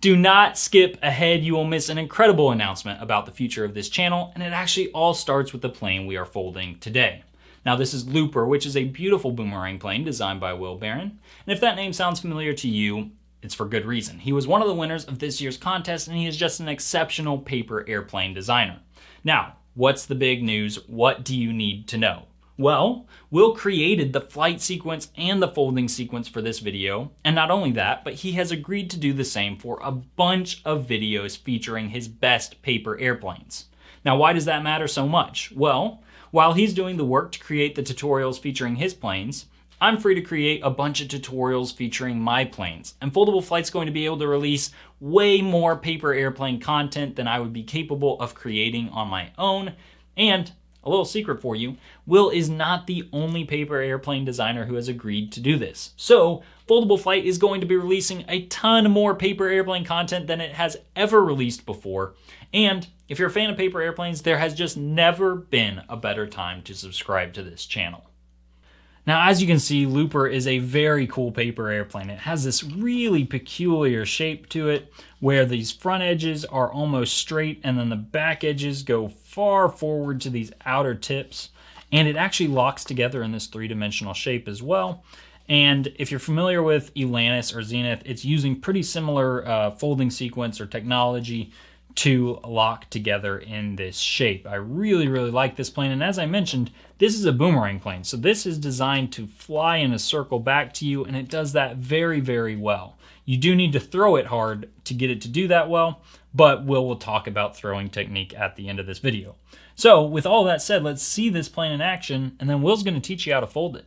Do not skip ahead, you will miss an incredible announcement about the future of this channel, and it actually all starts with the plane we are folding today. Now this is Looper, which is a beautiful boomerang plane designed by Will Barron, and if that name sounds familiar to you, it's for good reason. He was one of the winners of this year's contest, and he is just an exceptional paper airplane designer. Now, what's the big news? What do you need to know? Well, Will created the flight sequence and the folding sequence for this video, and not only that, but he has agreed to do the same for a bunch of videos featuring his best paper airplanes. Now, why does that matter so much? Well, while he's doing the work to create the tutorials featuring his planes, I'm free to create a bunch of tutorials featuring my planes, and Foldable Flight's going to be able to release way more paper airplane content than I would be capable of creating on my own. And a little secret for you, Will is not the only paper airplane designer who has agreed to do this. So, Foldable Flight is going to be releasing a ton more paper airplane content than it has ever released before. And if you're a fan of paper airplanes, there has just never been a better time to subscribe to this channel. Now, as you can see, Looper is a very cool paper airplane. It has this really peculiar shape to it where these front edges are almost straight and then the back edges go far forward to these outer tips. And it actually locks together in this three-dimensional shape as well. And if you're familiar with Atlantis or Zenith, it's using pretty similar folding sequence or technology to lock together in this shape. I really like this plane, and as I mentioned, this is a boomerang plane, so this is designed to fly in a circle back to you, and it does that very well. You do need to throw it hard to get it to do that well, but we'll talk about throwing technique at the end of this video. So with all that said, let's see this plane in action, and then Will's going to teach you how to fold it.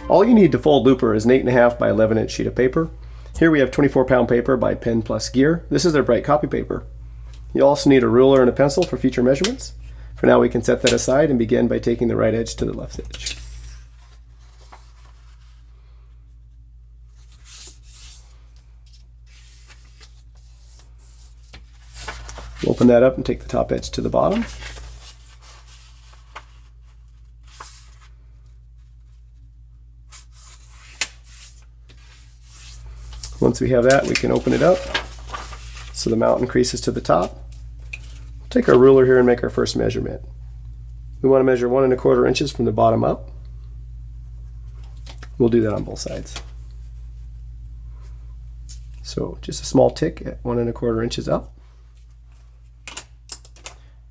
All you need to fold Looper is an 8.5 by 11 inch sheet of paper. Here we have 24-pound paper by Pen Plus Gear. This is their bright copy paper. You also need a ruler and a pencil for future measurements. For now we can set that aside and begin by taking the right edge to the left edge. We'll open that up and take the top edge to the bottom. Once we have that, we can open it up so the mount increases to the top. We'll take our ruler here and make our first measurement. We want to measure 1 1/4 inches from the bottom up. We'll do that on both sides. So just a small tick at 1 1/4 inches up.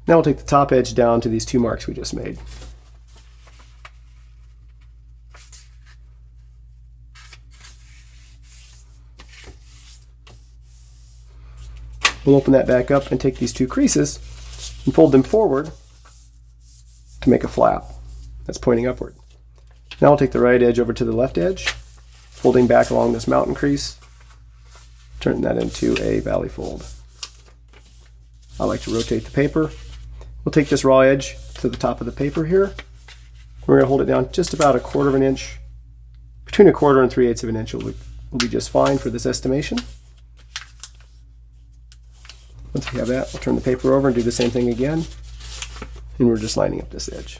Now we'll take the top edge down to these 2 marks we just made. We'll open that back up and take these 2 creases and fold them forward to make a flap that's pointing upward. Now we'll take the right edge over to the left edge, folding back along this mountain crease, turn that into a valley fold. I like to rotate the paper. We'll take this raw edge to the top of the paper here. We're going to hold it down just about 1/4 inch. Between 1/4 and 3/8 of an inch will be just fine for this estimation. Once we have that, we'll turn the paper over and do the same thing again. And we're just lining up this edge.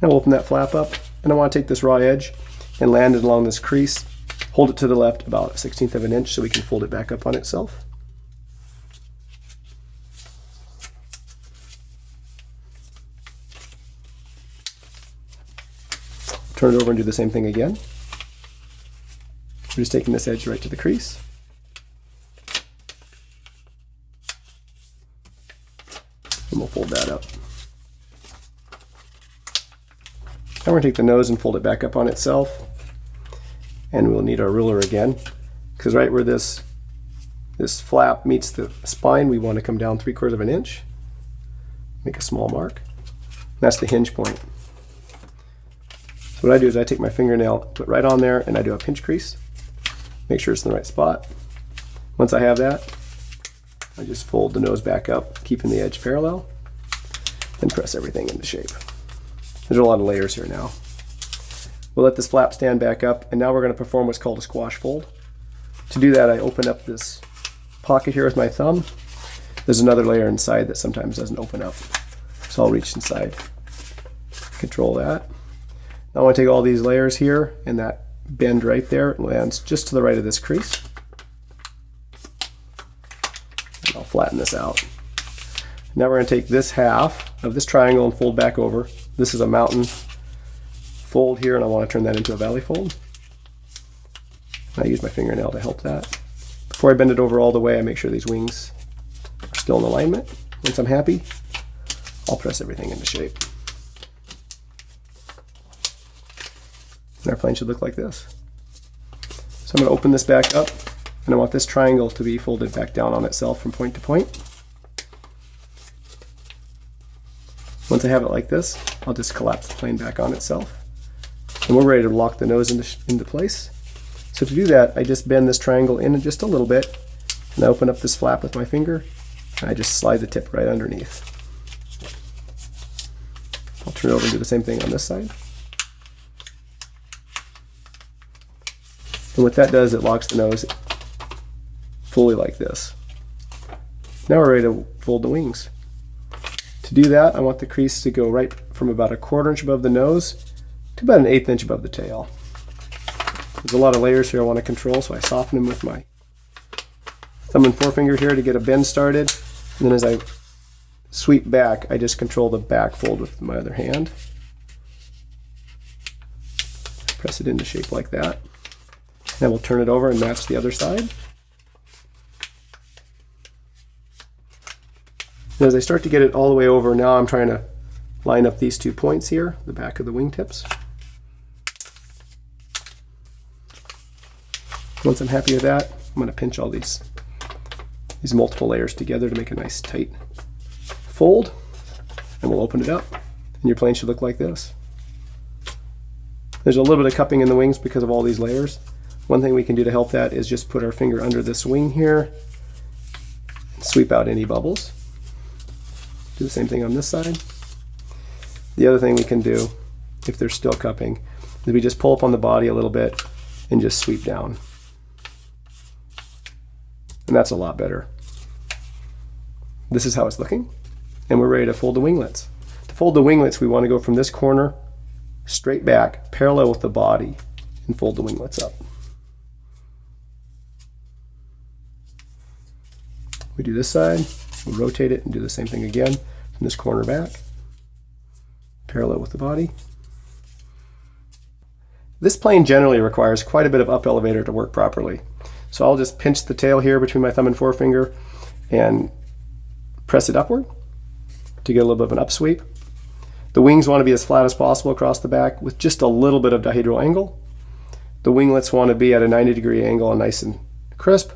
Now we'll open that flap up, and I want to take this raw edge and land it along this crease. Hold it to the left about 1/16 of an inch so we can fold it back up on itself. Turn it over and do the same thing again. We're just taking this edge right to the crease. And we'll fold that up. Now we're going to take the nose and fold it back up on itself. And we'll need our ruler again, because right where this flap meets the spine, we want to come down 3/4 of an inch. Make a small mark. And that's the hinge point. So what I do is I take my fingernail, put right on there, and I do a pinch crease. Make sure it's in the right spot. Once I have that, I just fold the nose back up, keeping the edge parallel, and press everything into shape. There's a lot of layers here now. We'll let this flap stand back up, and now we're going to perform what's called a squash fold. To do that, I open up this pocket here with my thumb. There's another layer inside that sometimes doesn't open up, so I'll reach inside, control that. Now I want to take all these layers here, and that bend right there lands just to the right of this crease. And I'll flatten this out. Now we're going to take this half of this triangle and fold back over. This is a mountain fold here, and I want to turn that into a valley fold. And I use my fingernail to help that. Before I bend it over all the way, I make sure these wings are still in alignment. Once I'm happy, I'll press everything into shape. And our plane should look like this. So I'm going to open this back up, and I want this triangle to be folded back down on itself from point to point. Once I have it like this, I'll just collapse the plane back on itself. And we're ready to lock the nose into place. So to do that, I just bend this triangle in just a little bit, and I open up this flap with my finger, and I just slide the tip right underneath. I'll turn it over and do the same thing on this side. And what that does, it locks the nose fully like this. Now we're ready to fold the wings. To do that, I want the crease to go right from about 1/4 inch above the nose to about 1/8 inch above the tail. There's a lot of layers here I want to control, so I soften them with my thumb and forefinger here to get a bend started. And then as I sweep back, I just control the back fold with my other hand. Press it into shape like that. Then we'll turn it over and match the other side. And as I start to get it all the way over, now I'm trying to line up these 2 points here, the back of the wingtips. Once I'm happy with that, I'm going to pinch all these multiple layers together to make a nice tight fold, and we'll open it up, and your plane should look like this. There's a little bit of cupping in the wings because of all these layers. One thing we can do to help that is just put our finger under this wing here and sweep out any bubbles. Do the same thing on this side. The other thing we can do, if there's still cupping, is we just pull up on the body a little bit and just sweep down. And that's a lot better. This is how it's looking, and we're ready to fold the winglets. To fold the winglets, we want to go from this corner straight back, parallel with the body, and fold the winglets up. We do this side, we rotate it and do the same thing again from this corner back, parallel with the body. This plane generally requires quite a bit of up elevator to work properly. So I'll just pinch the tail here between my thumb and forefinger and press it upward to get a little bit of an upsweep. The wings want to be as flat as possible across the back with just a little bit of dihedral angle. The winglets want to be at a 90-degree angle and nice and crisp.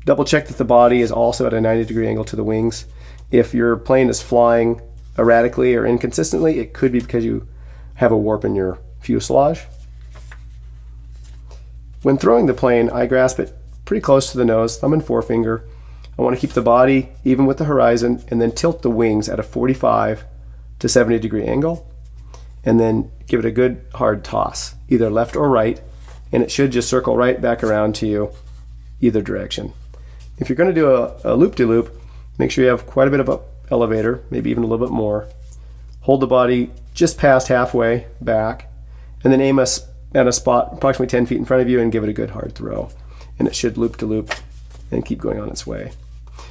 Double check that the body is also at a 90-degree angle to the wings. If your plane is flying erratically or inconsistently, it could be because you have a warp in your fuselage. When throwing the plane, I grasp it pretty close to the nose, thumb and forefinger. I want to keep the body even with the horizon and then tilt the wings at a 45 to 70 degree angle and then give it a good hard toss, either left or right, and it should just circle right back around to you either direction. If you're going to do a loop-de-loop, make sure you have quite a bit of an elevator, maybe even a little bit more. Hold the body just past halfway back and then aim at a spot approximately 10 feet in front of you and give it a good hard throw. And it should loop to loop and keep going on its way.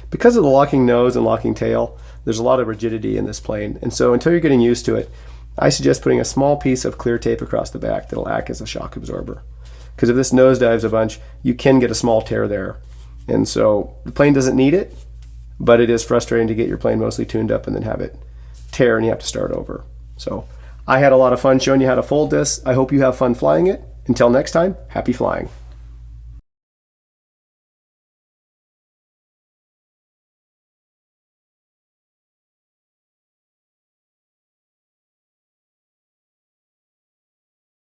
Because of the locking nose and locking tail, there's a lot of rigidity in this plane. And so until you're getting used to it, I suggest putting a small piece of clear tape across the back that'll act as a shock absorber. Because if this nose dives a bunch, you can get a small tear there. And so the plane doesn't need it, but it is frustrating to get your plane mostly tuned up and then have it tear and you have to start over. So I had a lot of fun showing you how to fold this. I hope you have fun flying it. Until next time, happy flying.